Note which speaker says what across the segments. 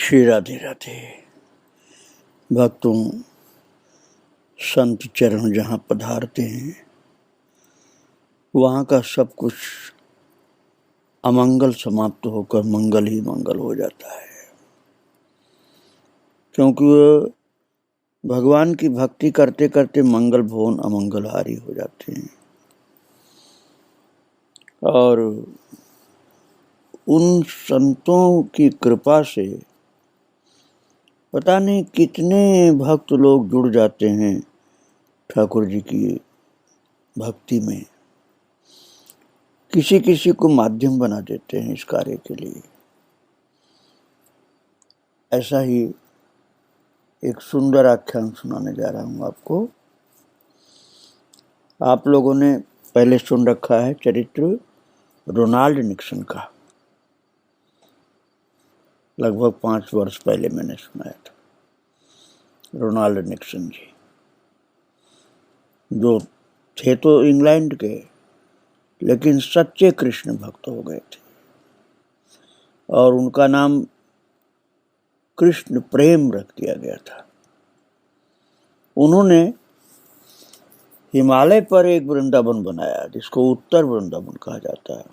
Speaker 1: श्री राधे राधे। भक्तों, संत चरण जहाँ पधारते हैं वहाँ का सब कुछ अमंगल समाप्त होकर मंगल ही मंगल हो जाता है, क्योंकि वह भगवान की भक्ति करते करते मंगल भुवन अमंगलहारी हो जाते हैं। और उन संतों की कृपा से पता नहीं कितने भक्त लोग जुड़ जाते हैं ठाकुर जी की भक्ति में, किसी किसी को माध्यम बना देते हैं इस कार्य के लिए। ऐसा ही एक सुंदर आख्यान सुनाने जा रहा हूँ आपको। आप लोगों ने पहले सुन रखा है चरित्र रोनाल्ड निक्सन का, लगभग 5 वर्ष पहले मैंने सुनाया था। रोनाल्ड निक्सन जी जो थे तो इंग्लैंड के, लेकिन सच्चे कृष्ण भक्त हो गए थे और उनका नाम कृष्ण प्रेम रख दिया गया था। उन्होंने हिमालय पर एक वृंदावन बनाया जिसको उत्तर वृंदावन कहा जाता है।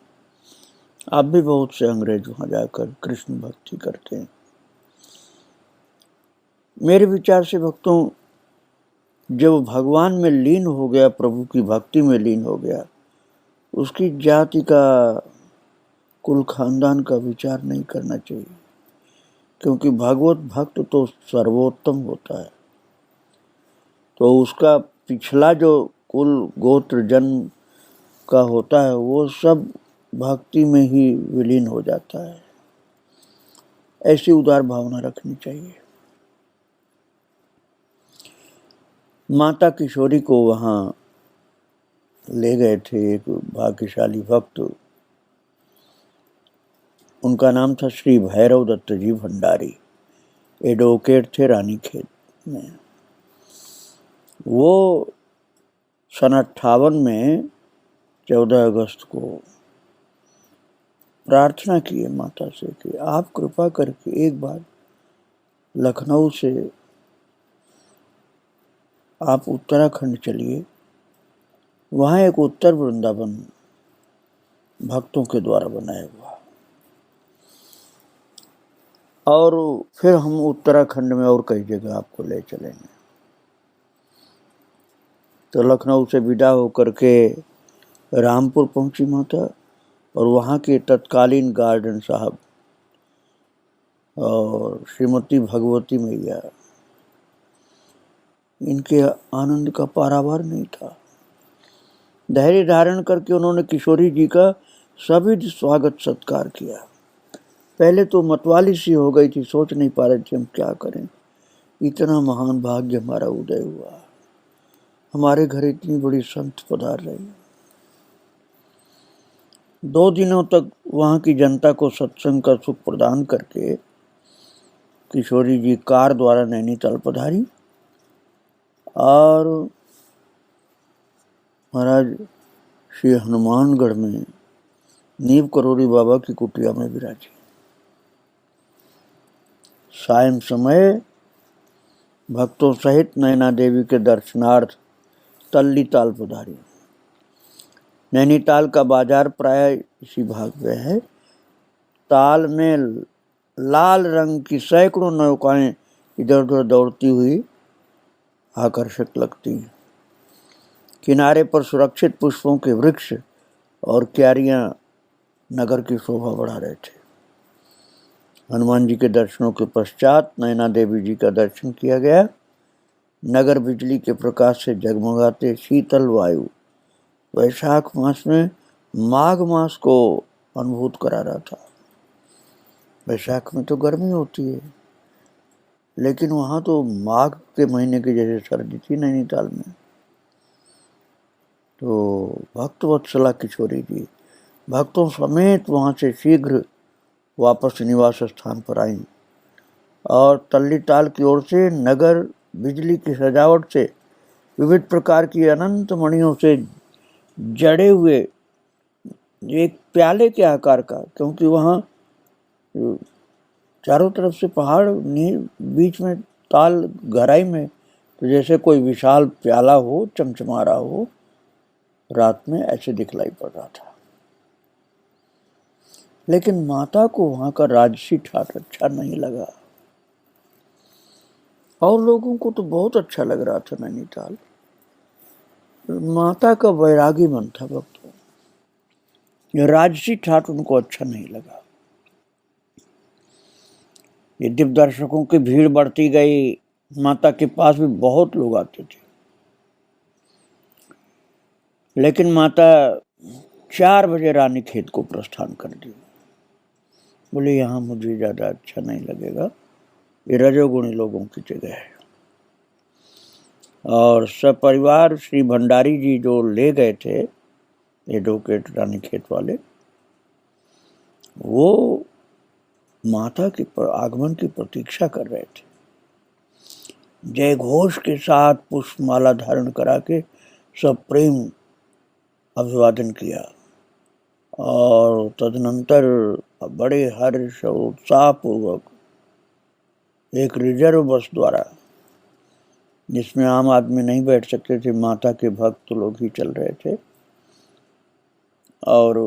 Speaker 1: अब भी बहुत से अंग्रेज वहां जाकर कृष्ण भक्ति करते हैं। मेरे विचार से भक्तों, जब भगवान में लीन हो गया, प्रभु की भक्ति में लीन हो गया, उसकी जाति का, कुल खानदान का विचार नहीं करना चाहिए, क्योंकि भगवत भक्त तो सर्वोत्तम होता है। तो उसका पिछला जो कुल गोत्र जन्म का होता है वो सब भक्ति में ही विलीन हो जाता है। ऐसी उदार भावना रखनी चाहिए। माता किशोरी को वहाँ ले गए थे एक भाग्यशाली भक्त। उनका नाम था श्री भैरव दत्त जी भंडारी, एडवोकेट थे रानीखेत में। वो सन 58 में 14 अगस्त को प्रार्थना किए माता से कि आप कृपा करके एक बार लखनऊ से आप उत्तराखंड चलिए, वहाँ एक उत्तर वृंदावन भक्तों के द्वारा बनाया हुआ, और फिर हम उत्तराखंड में और कई जगह आपको ले चलेंगे। तो लखनऊ से विदा होकर के रामपुर पहुंची माता, और वहाँ के तत्कालीन गार्डन साहब और श्रीमती भगवती मैया, इनके आनंद का पारावार नहीं था। धैर्य धारण करके उन्होंने किशोरी जी का सभी स्वागत सत्कार किया। पहले तो मतवाली सी हो गई थी, सोच नहीं पा रहे थे हम क्या करें। इतना महान भाग्य हमारा उदय हुआ, हमारे घर इतनी बड़ी संत पधार रही। 2 दिनों तक वहाँ की जनता को सत्संग का सुख प्रदान करके किशोरी जी कार द्वारा नैनीताल पधारी, और महाराज श्री हनुमानगढ़ में नीव करोरी बाबा की कुटिया में विराजी। सायं समय भक्तों सहित नैना देवी के दर्शनार्थ तल्ली ताल पधारी। नैनीताल का बाजार प्राय इसी भाग में है। ताल में लाल रंग की सैकड़ों नौकाएं इधर उधर दौड़ती हुई आकर्षक लगती हैं। किनारे पर सुरक्षित पुष्पों के वृक्ष और क्यारियां नगर की शोभा बढ़ा रहे थे। हनुमान जी के दर्शनों के पश्चात नैना देवी जी का दर्शन किया गया। नगर बिजली के प्रकाश से जगमगाते शीतल वायु वैशाख मास में माघ मास को अनुभूत करा रहा था। वैशाख में तो गर्मी होती है, लेकिन वहाँ तो माघ के महीने की जैसे सर्दी थी नैनीताल में। तो भक्त वत्सला किशोरी जी भक्तों समेत वहाँ से शीघ्र वापस निवास स्थान पर आई, और तल्ली ताल की ओर से नगर बिजली की सजावट से, विविध प्रकार की अनंत मणियों से जड़े हुए एक प्याले के आकार का, क्योंकि वहाँ चारों तरफ से पहाड़, बीच में ताल गहराई में, तो जैसे कोई विशाल प्याला हो, चमचमा रहा हो, रात में ऐसे दिखलाई पड़ रहा था। लेकिन माता को वहां का राजसी ठाट अच्छा नहीं लगा, और लोगों को तो बहुत अच्छा लग रहा था नैनीताल। माता का वैरागी मन था भक्तों, राजसी ठाट उनको अच्छा नहीं लगा। यद्यप दर्शकों की भीड़ बढ़ती गई, माता के पास भी बहुत लोग आते थे, लेकिन माता 4 बजे रानीखेत को प्रस्थान कर दी। बोले यहाँ मुझे ज्यादा अच्छा नहीं लगेगा, ये रजोगुणी लोगों की जगह है। और सपरिवार श्री भंडारी जी जो ले गए थे एडवोकेट रानीखेत वाले, वो माता के आगमन की प्रतीक्षा कर रहे थे। जय घोष के साथ पुष्पमाला धारण करा के सब प्रेम अभिवादन किया, और तदनंतर बड़े हर्ष और उत्साह पूर्वक एक रिजर्व बस द्वारा, जिसमें आम आदमी नहीं बैठ सकते थे, माता के भक्त लोग ही चल रहे थे, और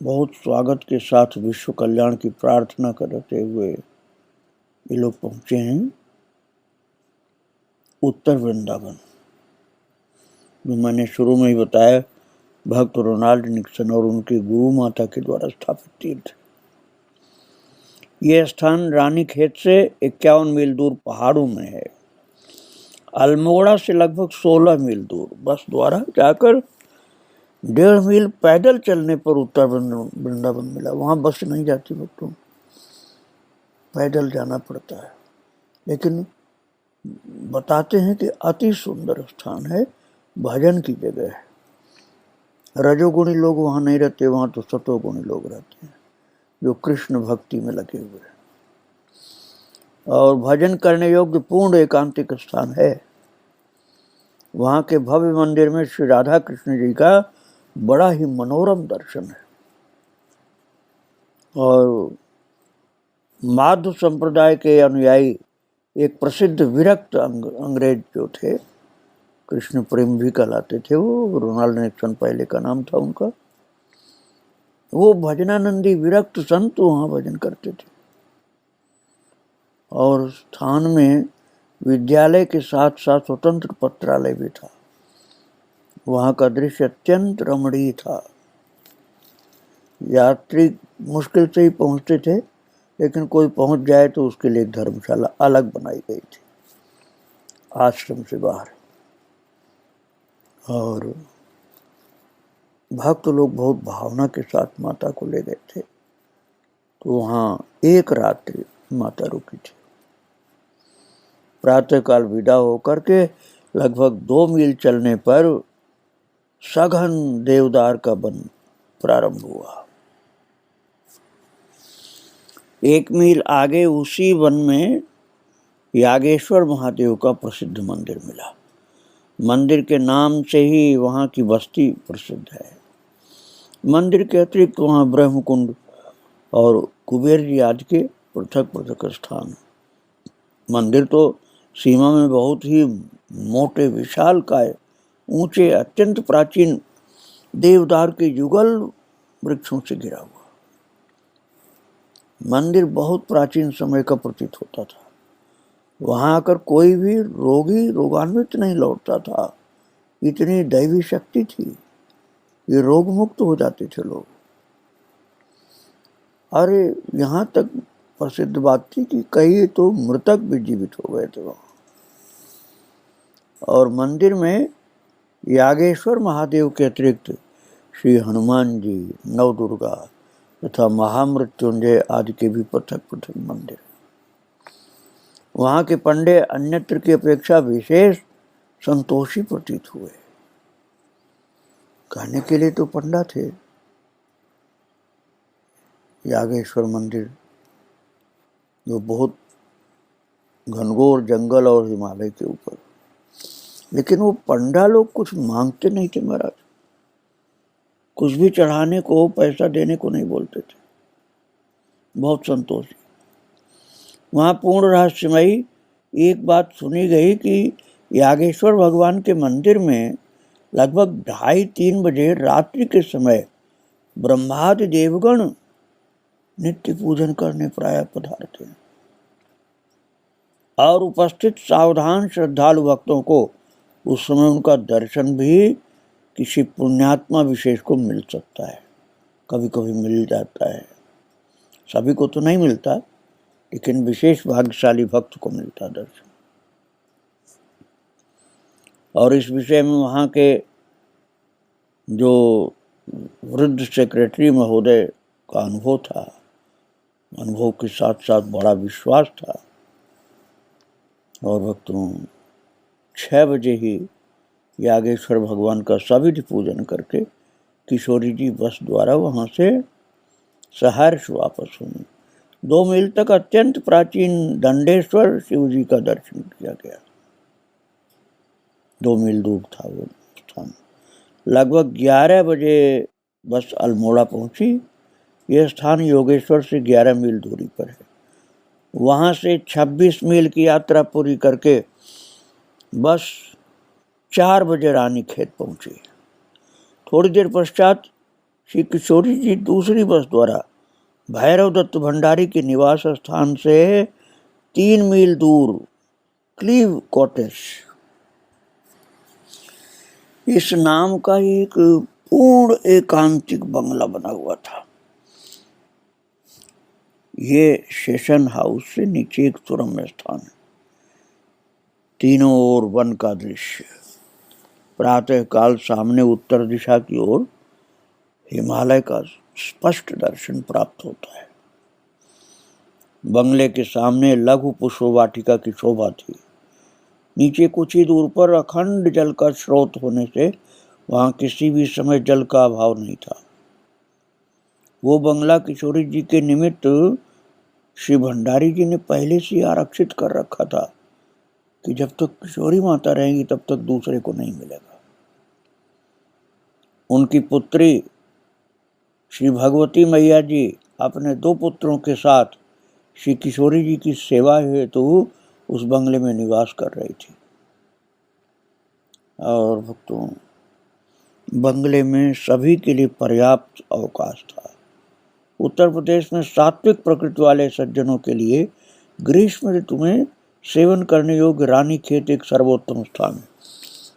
Speaker 1: बहुत स्वागत के साथ विश्व कल्याण की प्रार्थना करते हुए ये लोग पहुंचे हैं उत्तर वृंदावन। जो मैंने शुरू में ही बताया, भक्त रोनाल्ड निक्सन और उनके गुरु माता के द्वारा स्थापित तीर्थ। यह स्थान रानीखेत से 51 मील दूर पहाड़ों में है। अल्मोड़ा से लगभग 16 मील दूर बस द्वारा जाकर 1.5 मील पैदल चलने पर उत्तर वृंदावन मिला। वहां बस नहीं जाती भक्तों, पैदल जाना पड़ता है। लेकिन बताते हैं कि अति सुंदर स्थान है, भजन की जगह है। रजोगुणी लोग वहां नहीं रहते, वहां तो सतोगुणी लोग रहते हैं जो कृष्ण भक्ति में लगे हुए हैं, और भजन करने योग्य पूर्ण एकांतिक स्थान है। वहां के भव्य मंदिर में श्री राधा कृष्ण जी का बड़ा ही मनोरम दर्शन है। और माध्व संप्रदाय के अनुयायी एक प्रसिद्ध विरक्त अंग्रेज जो थे, कृष्ण प्रेम भी कहलाते थे, वो रोनाल्ड निक्सन पहले का नाम था उनका, वो भजनानंदी विरक्त संत वहां भजन करते थे। और स्थान में विद्यालय के साथ साथ स्वतंत्र पत्रालय भी था। वहां का दृश्य अत्यंत रमणीय था। यात्री मुश्किल से ही पहुंचते थे, लेकिन कोई पहुंच जाए तो उसके लिए धर्मशाला अलग बनाई गई थी आश्रम से बाहर। और भक्त लोग बहुत भावना के साथ माता को ले गए थे, तो वहां एक रात्रि माता रुकी थी। प्रातःकाल विदा होकर के लगभग 2 मील चलने पर सघन देवदार का वन प्रारंभ हुआ। 1 मील आगे उसी वन में यागेश्वर महादेव का प्रसिद्ध मंदिर मिला। मंदिर के नाम से ही वहाँ की बस्ती प्रसिद्ध है। मंदिर के अतिरिक्त वहाँ ब्रह्मकुंड और कुबेर जी आदि के पृथक पृथक स्थान। मंदिर तो सीमा में बहुत ही मोटे विशाल काय, ऊंचे, अत्यंत प्राचीन देवदार के युगल वृक्षों से घिरा हुआ। मंदिर बहुत प्राचीन समय का प्रतीत होता था। वहां आकर कोई भी रोगी रोगान्वित नहीं लौटता था, इतनी दैवी शक्ति थी, ये रोग मुक्त हो जाते थे लोग। अरे यहाँ तक प्रसिद्ध बात थी कि कई तो मृतक भी जीवित हो गए थे वहां। और मंदिर में यागेश्वर महादेव के अतिरिक्त श्री हनुमान जी, नवदुर्गा तथा महामृत्युंजय आदि के भी पृथक पृथक मंदिर। वहां के पंडे अन्यत्र की अपेक्षा विशेष संतोषी प्रतीत हुए। कहने के लिए तो पंडा थे। यागेश्वर मंदिर जो बहुत घनघोर जंगल और हिमालय के ऊपर, लेकिन वो पंडा लोग कुछ मांगते नहीं थे महाराज। कुछ भी चढ़ाने को, पैसा देने को नहीं बोलते थे। बहुत संतोषी। वहाँ पूर्ण रहस्यमयी एक बात सुनी गई कि यागेश्वर भगवान के मंदिर में लगभग 2:30-3 बजे रात्रि के समय ब्रह्मादि देवगण नित्य पूजन करने प्रायः पधारते हैं और उपस्थित सावधान श्रद्धालु भक्तों को उस समय उनका दर्शन भी किसी पुण्यात्मा विशेष को मिल सकता है, कभी कभी मिल जाता है। सभी को तो नहीं मिलता, लेकिन विशेष भाग्यशाली भक्त को मिलता दर्शन। और इस विषय में वहाँ के जो वृद्ध सेक्रेटरी महोदय का अनुभव था, अनुभव के साथ साथ बड़ा विश्वास था। और भक्तों 6 बजे ही यागेश्वर भगवान का सविधि पूजन करके किशोरी जी बस द्वारा वहाँ से सहर्ष वापस हुई। 2 मील तक अत्यंत प्राचीन दंडेश्वर शिव जी का दर्शन किया गया। 2 मील दूर था वो स्थान। लगभग 11 बजे बस अल्मोड़ा पहुंची। यह स्थान योगेश्वर से 11 मील दूरी पर है। वहाँ से 26 मील की यात्रा पूरी करके बस 4 बजे रानीखेत पहुंची। थोड़ी देर पश्चात श्री किशोरी जी दूसरी बस द्वारा भैरव दत्त भंडारी के निवास स्थान से 3 मील दूर क्लीव कॉटेज, इस नाम का एक पूर्ण एकांतिक बंगला बना हुआ था। ये सेशन हाउस से नीचे एक सुरम्य स्थान है। तीनों ओर वन का दृश्य। प्रातः काल सामने उत्तर दिशा की ओर हिमालय का स्पष्ट दर्शन प्राप्त होता है। बंगले के सामने लघु पुष्प वाटिका की शोभा थी। नीचे कुछ ही दूर पर अखंड जल का स्रोत होने से वहां किसी भी समय जल का अभाव नहीं था। वो बंगला किशोरी जी के निमित्त श्री भंडारी जी ने पहले से आरक्षित कर रखा था कि जब तक किशोरी माता रहेंगी तब तक दूसरे को नहीं मिलेगा। उनकी पुत्री श्री भगवती मैया जी अपने 2 पुत्रों के साथ श्री किशोरी जी की सेवा हेतु उस बंगले में निवास कर रही थी। और भक्तों, बंगले में सभी के लिए पर्याप्त अवकाश था। उत्तर प्रदेश में सात्विक प्रकृति वाले सज्जनों के लिए ग्रीष्म ऋतु में सेवन करने योग्य रानीखेत एक सर्वोत्तम स्थान है।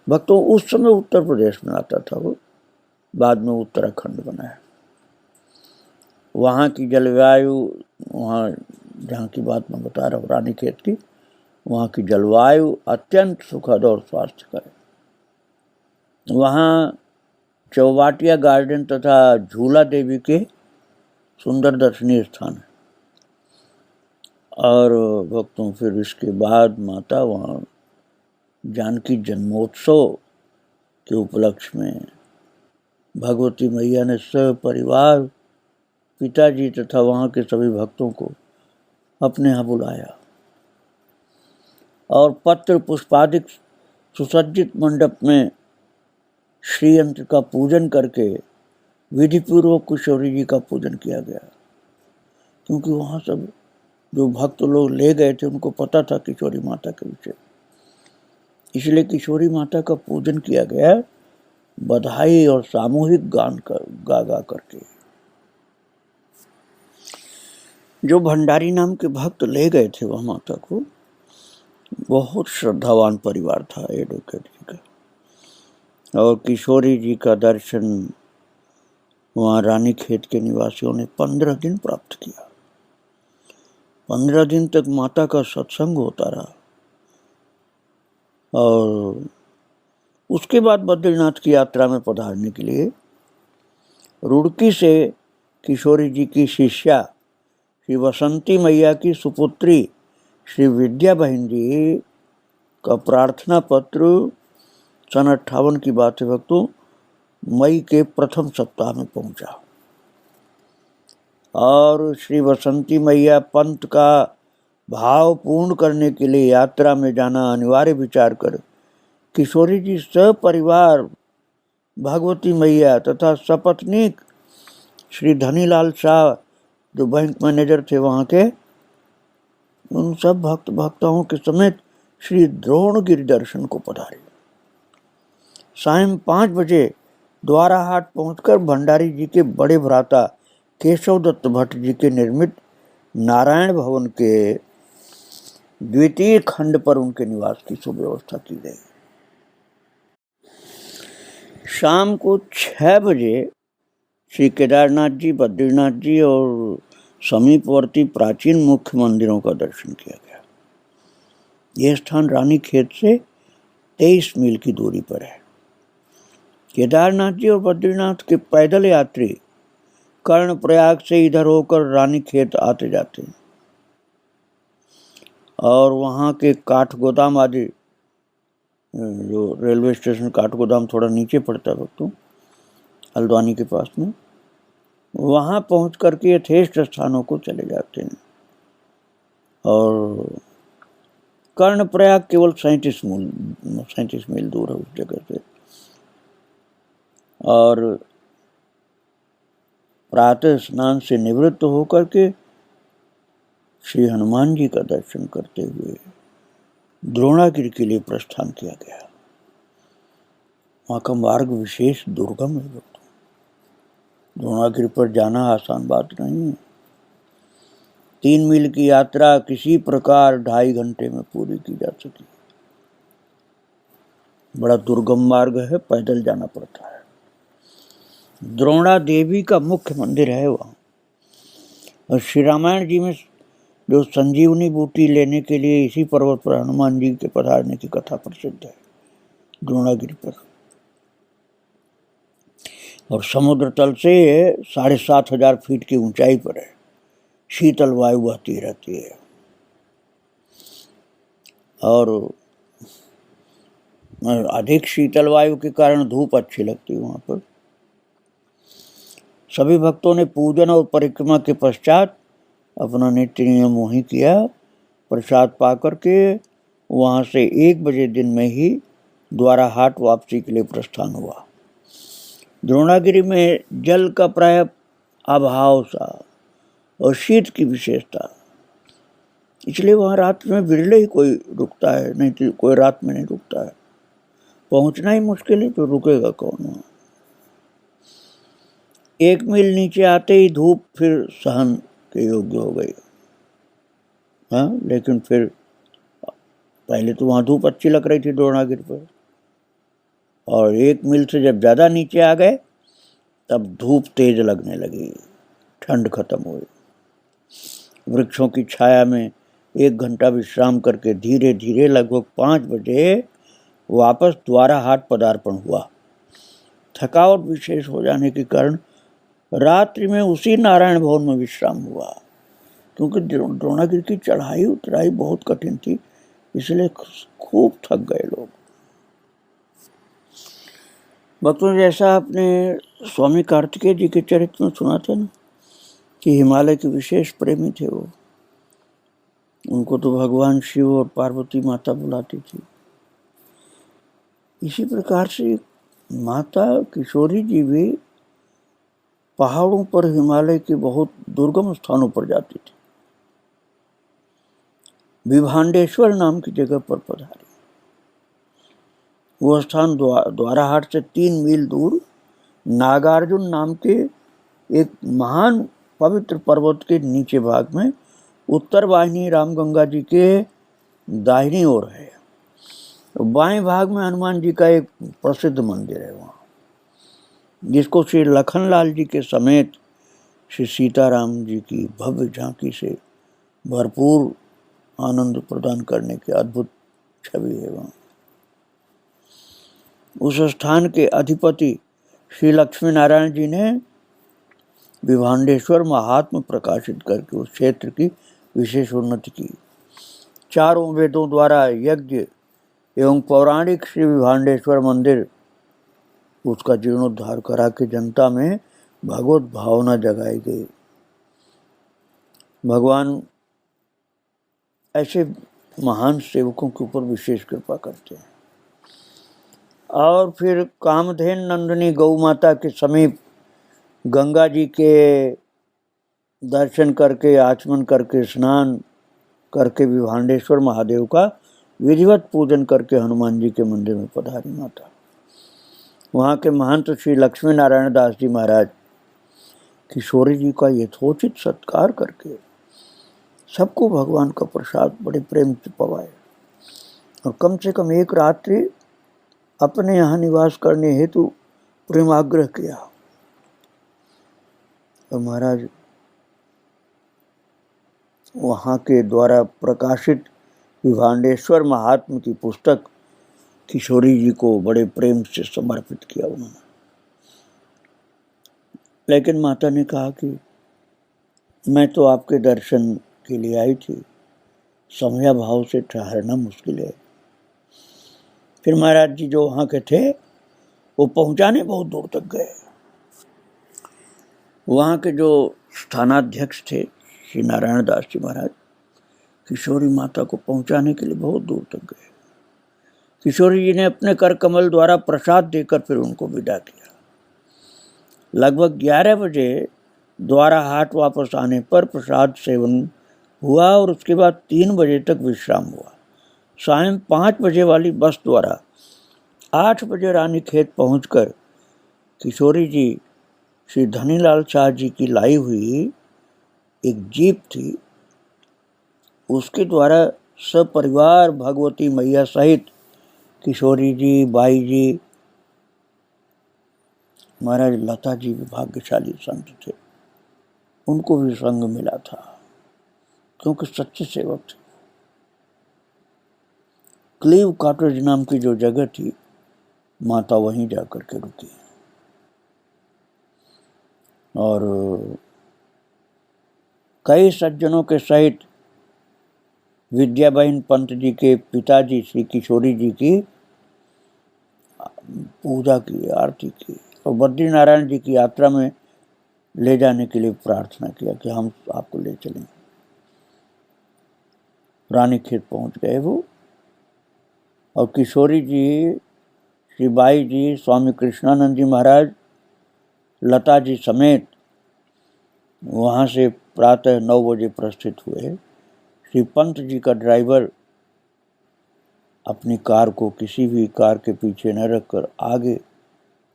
Speaker 1: भक्तों, उस समय उत्तर प्रदेश में आता था वो, बाद में उत्तराखंड बना है। वहाँ की जलवायु, वहाँ जहाँ की बात मैं बता रहा हूँ रानीखेत की, वहाँ की जलवायु अत्यंत सुखद और स्वास्थ्यकर है। वहाँ चौबाटिया गार्डन तथा झूला देवी के सुंदर दर्शनीय स्थान है। और भक्तों, फिर इसके बाद माता वहाँ जानकी जन्मोत्सव के उपलक्ष्य में भगवती मैया ने सपरिवार पिताजी तथा वहाँ के सभी भक्तों को अपने यहाँ बुलाया और पत्र पुष्पादिक सुसज्जित मंडप में श्रीयंत्र का पूजन करके विधि पूर्वक किशोरी जी का पूजन किया गया। क्योंकि वहाँ सब जो भक्त लोग ले गए थे उनको पता था किशोरी माता के विषय, इसलिए किशोरी माता का पूजन किया गया बधाई और सामूहिक गान गा करके। जो भंडारी नाम के भक्त ले गए थे वह माता को, बहुत श्रद्धावान परिवार था एडवोकेट जी का। और किशोरी जी का दर्शन वहाँ रानीखेत के निवासियों ने 15 दिन प्राप्त किया। 15 दिन तक माता का सत्संग होता रहा। और उसके बाद बद्रीनाथ की यात्रा में पधारने के लिए रुड़की से किशोरी जी की शिष्या श्री बसंती मैया की सुपुत्री श्री विद्या बहन जी का प्रार्थना पत्र सन 58 की बात है भक्तों, मई के प्रथम सप्ताह में पहुंचा। और श्री बसंती मैया पंत का भाव पूर्ण करने के लिए यात्रा में जाना अनिवार्य विचार कर किशोरी जी सपरिवार भगवती मैया तथा सपत्नीक श्री धनीलाल शाह जो बैंक मैनेजर थे वहाँ के, उन सब भक्ताओं के समेत श्री द्रोणगिरि दर्शन को पधारे। सायं 5 बजे द्वाराहाट पहुंचकर भंडारी जी के बड़े भ्राता केशव दत्त भट्ट जी के निर्मित नारायण भवन के द्वितीय खंड पर उनके निवास की सुव्यवस्था की गई। शाम को 6 बजे श्री केदारनाथ जी, बद्रीनाथ जी और समीपवर्ती प्राचीन मुख्य मंदिरों का दर्शन किया गया। यह स्थान रानीखेत से 23 मील की दूरी पर है। केदारनाथ जी और बद्रीनाथ के पैदल यात्री कर्णप्रयाग से इधर होकर रानीखेत आते जाते हैं और वहाँ के काठगोदाम आदि, जो रेलवे स्टेशन काठगोदाम थोड़ा नीचे पड़ता है तो हल्द्वानी के पास में, वहाँ पहुँच करके यथेष्ट स्थानों को चले जाते हैं। और कर्णप्रयाग केवल 37 मील दूर है उस जगह से। और प्रातः स्नान से निवृत्त होकर के श्री हनुमान जी का दर्शन करते हुए द्रोणागिरि के लिए प्रस्थान किया गया। वहाँ का मार्ग विशेष दुर्गम है। द्रोणागिरि पर जाना आसान बात नहीं है। 3 मील की यात्रा किसी प्रकार 2.5 घंटे में पूरी की जा सकी। बड़ा दुर्गम मार्ग है, पैदल जाना पड़ता है। द्रोणा देवी का मुख्य मंदिर है वहाँ। और श्री रामायण जी में जो संजीवनी बूटी लेने के लिए इसी पर्वत पर हनुमान जी के पधारने की कथा प्रसिद्ध है, द्रोणागिरि पर। और समुद्र तल से 7,500 फीट की ऊंचाई पर है। शीतल वायु बहती रहती है और अधिक शीतल वायु के कारण धूप अच्छी लगती है वहाँ पर। सभी भक्तों ने पूजन और परिक्रमा के पश्चात अपना नित्य नियम वहीं किया। प्रसाद पा करके वहाँ से 1 बजे दिन में ही द्वाराहाट वापसी के लिए प्रस्थान हुआ। द्रोणागिरि में जल का प्राय अभाव सा और शीत की विशेषता, इसलिए वहाँ रात में बिरले ही कोई रुकता है, नहीं तो कोई रात में नहीं रुकता है। पहुँचना ही मुश्किल है तो रुकेगा कौन वहाँ। 1 मील नीचे आते ही धूप फिर सहन के योग्य हो गई। हाँ, लेकिन फिर पहले तो वहाँ धूप अच्छी लग रही थी द्रोणागिरि पर, और 1 मील से जब ज़्यादा नीचे आ गए तब धूप तेज लगने लगी, ठंड खत्म हुई। वृक्षों की छाया में 1 घंटा विश्राम करके धीरे धीरे लगभग 5 बजे वापस द्वाराहाट पदार्पण हुआ। थकावट विशेष हो जाने के कारण रात्रि में उसी नारायण भवन में विश्राम हुआ, क्योंकि द्रोणागिरि की चढ़ाई उतराई बहुत कठिन थी, इसलिए खूब थक गए लोग। भक्तों, जैसा आपने स्वामी कार्तिकेय जी के चरित्र में सुना था ना कि हिमालय के विशेष प्रेमी थे वो, उनको तो भगवान शिव और पार्वती माता बुलाती थी। इसी प्रकार से माता किशोरी जी भी पहाड़ों पर हिमालय के बहुत दुर्गम स्थानों पर जाती थी। विभांडेश्वर नाम की जगह पर पधारी। वो स्थान द्वाराहाट से 3 मील दूर नागार्जुन नाम के एक महान पवित्र पर्वत के नीचे भाग में उत्तर वाहिनी रामगंगा जी के दाहिनी ओर है। बाएं भाग में हनुमान जी का एक प्रसिद्ध मंदिर है वहाँ, जिसको श्री लखनलाल जी के समेत श्री सीताराम जी की भव्य झांकी से भरपूर आनंद प्रदान करने की अद्भुत छवि है वहाँ। उस स्थान के अधिपति श्री लक्ष्मी नारायण जी ने विभांडेश्वर महात्म्य प्रकाशित करके उस क्षेत्र की विशेष उन्नति की। 4 वेदों द्वारा यज्ञ एवं पौराणिक श्री विभांडेश्वर मंदिर उसका जीर्णोद्धार करा के जनता में भगवत भावना जगाई गई। भगवान ऐसे महान सेवकों के ऊपर विशेष कृपा करते हैं। और फिर कामधेन नंदिनी गौ माता के समीप गंगा जी के दर्शन करके, आचमन करके, स्नान करके विभांडेश्वर महादेव का विधिवत पूजन करके हनुमान जी के मंदिर में पधारी माता। वहाँ के महंत श्री लक्ष्मी नारायण दास जी महाराज किशोरी जी का यथोचित सत्कार करके सबको भगवान का प्रसाद बड़े प्रेम से पवाए और कम से कम एक रात्रि अपने यहाँ निवास करने हेतु प्रेमाग्रह किया। और महाराज वहाँ के द्वारा प्रकाशित विभांडेश्वर महात्म की पुस्तक किशोरी जी को बड़े प्रेम से समर्पित किया उन्होंने। लेकिन माता ने कहा कि मैं तो आपके दर्शन के लिए आई थी, समया भाव से ठहरना मुश्किल है। फिर महाराज जी जो वहाँ के थे वो पहुँचाने बहुत दूर तक गए। वहाँ के जो स्थानाध्यक्ष थे श्री नारायण दास जी महाराज किशोरी माता को पहुँचाने के लिए बहुत दूर तक गए। किशोरी जी ने अपने कर कमल द्वारा प्रसाद देकर फिर उनको विदा किया। लगभग 11 बजे द्वारा हाट वापस आने पर प्रसाद सेवन हुआ और उसके बाद 3 बजे तक विश्राम हुआ। सायं 5 बजे वाली बस द्वारा 8 बजे रानी खेत पहुंचकर किशोरी जी श्री धनीलाल शाह जी की लाई हुई एक जीप थी, उसके द्वारा सपरिवार भगवती मैया सहित किशोरी जी, बाई जी, महाराज लता जी भी भाग्यशाली संत थे, उनको भी संग मिला था क्योंकि सच्चे सेवक थे। क्लीव कॉटेज नाम की जो जगह थी माता वहीं जाकर के रुकी और कई सज्जनों के सहित विद्याबहन पंत जी के पिताजी श्री किशोरी जी की पूजा की, आरती की और बद्री नारायण जी की यात्रा में ले जाने के लिए प्रार्थना किया कि हम आपको ले चलें। रानी खेत पहुंच गए वो और किशोरी जी, श्री बाई जी, स्वामी कृष्णानंद जी महाराज, लता जी समेत वहाँ से प्रातः 9 बजे प्रस्थित हुए। श्री पंत जी का ड्राइवर अपनी कार को किसी भी कार के पीछे न रखकर आगे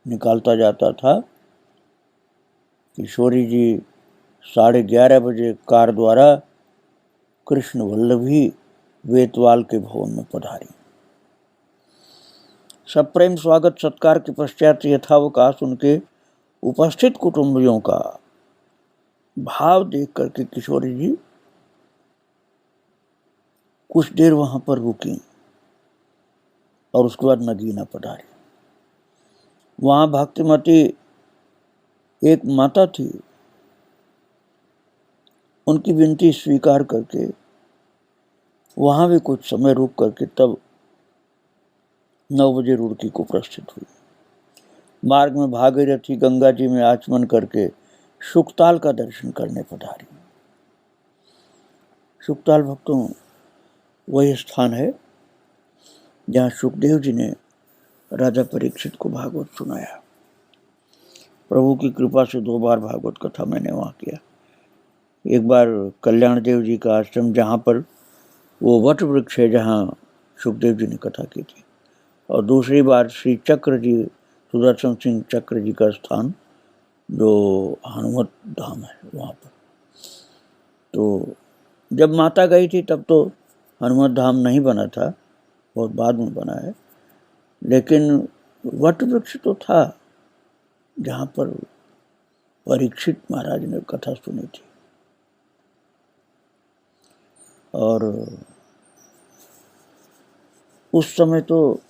Speaker 1: निकालता जाता था। किशोरी जी 11:30 बजे कार द्वारा कृष्ण वल्लभी वेतवाल के भवन में पधारी। सब प्रेम स्वागत सत्कार के पश्चात यथावकाश उनके उपस्थित कुटुंबियों का भाव देख करके किशोरी जी कुछ देर वहां पर रुकी और उसके बाद नगीना पधारी। वहां भक्तिमती एक माता थी, उनकी विनती स्वीकार करके वहां भी कुछ समय रुक करके तब 9 बजे रुड़की को प्रस्थित हुई। मार्ग में भागीरथी गंगा जी में आचमन करके सुखताल का दर्शन करने पधारी। सुखताल भक्तों वही स्थान है जहाँ सुखदेव जी ने राजा परीक्षित को भागवत सुनाया। प्रभु की कृपा से 2 बार भागवत कथा मैंने वहाँ किया। एक बार कल्याण देव जी का आश्रम जहाँ पर वो वट वृक्ष है जहाँ सुखदेव जी ने कथा की थी, और दूसरी बार श्री चक्र जी, सुदर्शन सिंह चक्र जी का स्थान जो हनुमत धाम है वहाँ पर। तो जब माता गई थी तब तो हनुमत धाम नहीं बना था, बहुत बाद में बना है, लेकिन वट वृक्ष तो था जहाँ पर परीक्षित महाराज ने कथा सुनी थी। और उस समय तो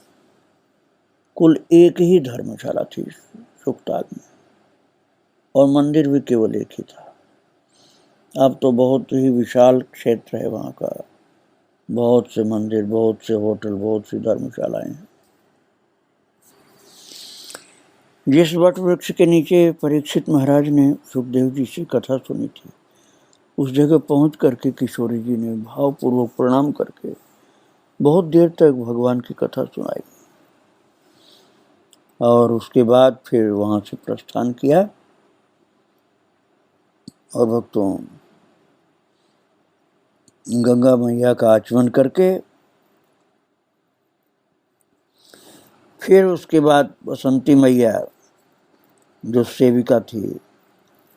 Speaker 1: कुल एक ही धर्मशाला थी सुखताल में और मंदिर भी केवल एक ही था। अब तो बहुत ही विशाल क्षेत्र है वहाँ का, बहुत से मंदिर, बहुत से होटल, बहुत सी धर्मशालाएं हैं। जिस वट वृक्ष के नीचे परीक्षित महाराज ने सुखदेव जी से कथा सुनी थी, उस जगह पहुंच करके किशोरी जी ने भावपूर्वक प्रणाम करके बहुत देर तक भगवान की कथा सुनाई और उसके बाद फिर वहां से प्रस्थान किया और भक्तों गंगा मैया का आचमन करके फिर उसके बाद बसंती मैया जो सेविका थी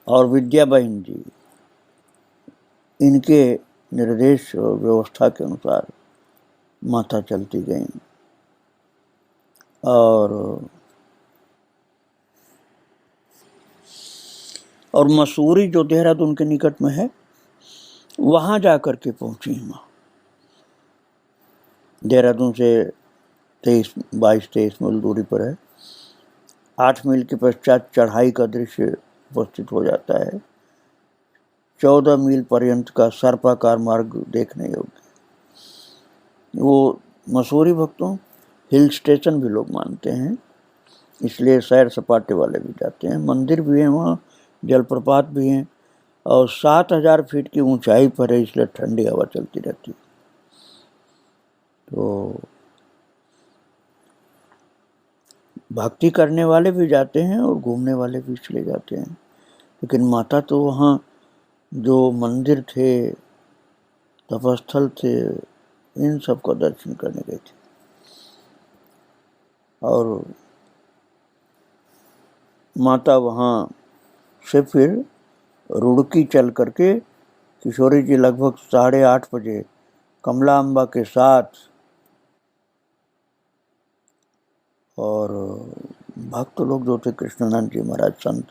Speaker 1: और विद्या बहन जी, इनके निर्देश और व्यवस्था के अनुसार माता चलती गई और मसूरी जो देहरादून के निकट में है वहां जाकर के पहुंची माँ। देहरादून से 22-23 मील दूरी पर है। 8 मील के पश्चात चढ़ाई का दृश्य उपस्थित हो जाता है। 14 मील पर्यंत का सर्पाकार मार्ग देखने योग्य। वो मसूरी भक्तों हिल स्टेशन भी लोग मानते हैं, इसलिए सैर सपाटे वाले भी जाते हैं। मंदिर भी है वहाँ, जलप्रपात भी हैं और 7000 फीट की ऊंचाई पर है, इसलिए ठंडी हवा चलती रहती है। तो भक्ति करने वाले भी जाते हैं और घूमने वाले भी चले जाते हैं। लेकिन माता तो वहाँ जो मंदिर थे, तपस्थल थे, इन सब का दर्शन करने गए थे। और माता वहाँ से फिर रुड़की चल करके किशोरी जी लगभग 8:30 बजे कमला अम्बा के साथ और भक्त लोग जो थे, कृष्णानंद जी महाराज, संत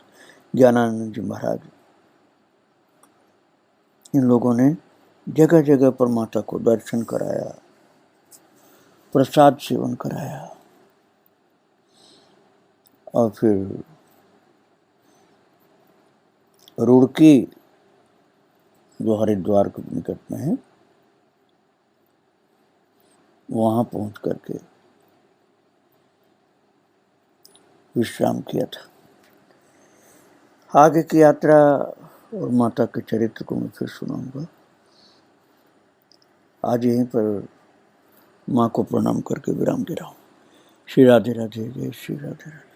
Speaker 1: ज्ञानानंद जी महाराज, इन लोगों ने जगह जगह पर माता को दर्शन कराया, प्रसाद सेवन कराया और फिर रुड़की जो हरिद्वार के निकट में है वहां पहुंच करके विश्राम किया था। आगे की यात्रा और माता के चरित्र को मैं फिर सुनाऊंगा। आज यहीं पर माँ को प्रणाम करके विराम दे रहा हूँ। श्री राधे राधे, जय श्री राधे राधे।